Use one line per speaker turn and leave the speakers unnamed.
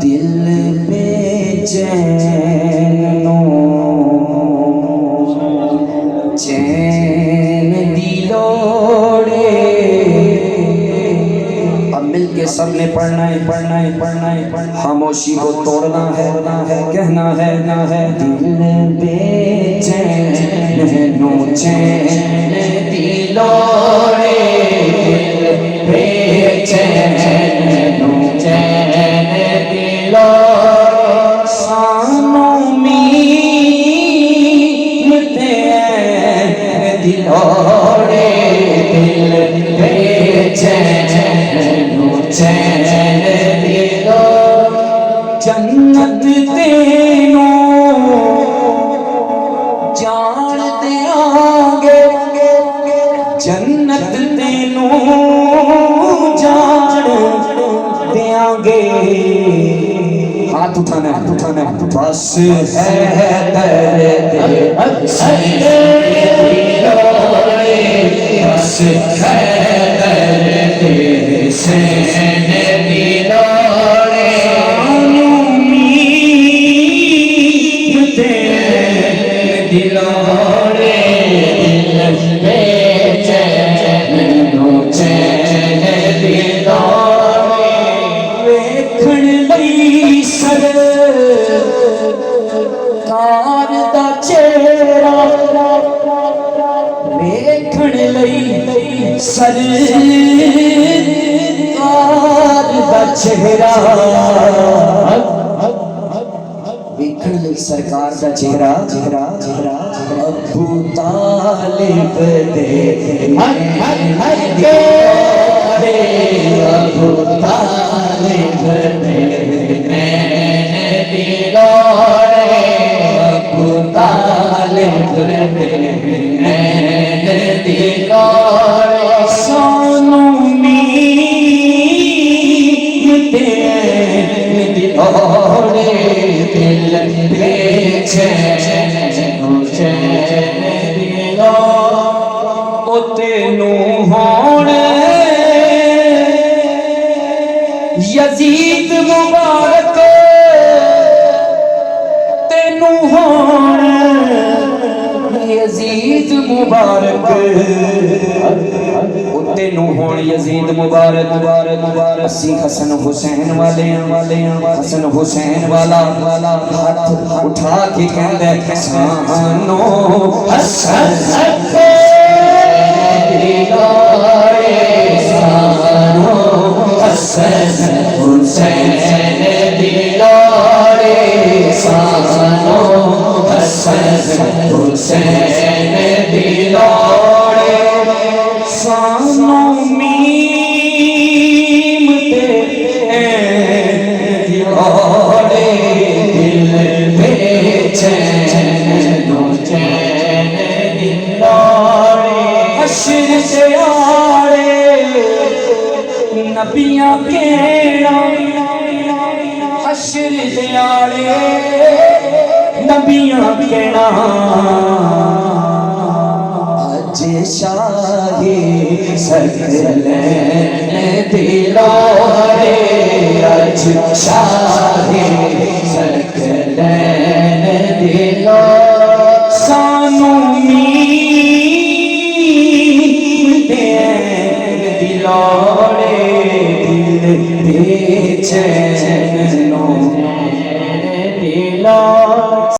दिल बेचैनो चैन दिलोड़े। अब मिलके सबने पढ़ना है पढ़ना है पढ़ना है पढ़ना। खामोशी को तोड़ना है कहना है ना है। दिल बेचैनो चैन दिलोड़े बेचैनो चैन दिलोड़े। सानों मीमते दिलोड़े दिल बेचैनो चैन दिलोड़े। जन्नत तेनों जान देंगे जन्नत तेनों जान देंगे। हाथ उठाना बस है दर्द बस है दर्द से दिलोड़े। दिलोड़े दिल बेचैनो चैन दिलोड़े। वेखण लई सरकार दा चेहरा वेखण लई सरकार दा चेहरा वेखण लई सरकार दा चेहरा अबू तालिब दे अबू तालिब दे दिलोड़े अबू तालिब दे दिलोड़े। सानों मीमते दिलोड़े दिल बेचैनो चैन दिलोड़े। ओ तेनू होण यजीद मुबारक तेनू होण यजीद मुबारक तेनू होण यजीद मुबारक असी हसन हुसैन वाले हसन हुसैन वाला हाथ उठा के कहंदे सानो हसन दिलोड़े सानो हसन हुसैन दिलोड़े सानो हसन हुसैन दिलोड़े। सानों मीमते दिलोड़े दिल बेचैनो चैन दिलोड़े। हश्र से आड़े नबियां केड़ा हश्र से आड़े नबियां केड़ा शाही सकलैन दिलोड़े अज शाही सकलैन दिलोड़े। सानों मीमते दिलोड़े दिल बेचैनो दिलोड़े।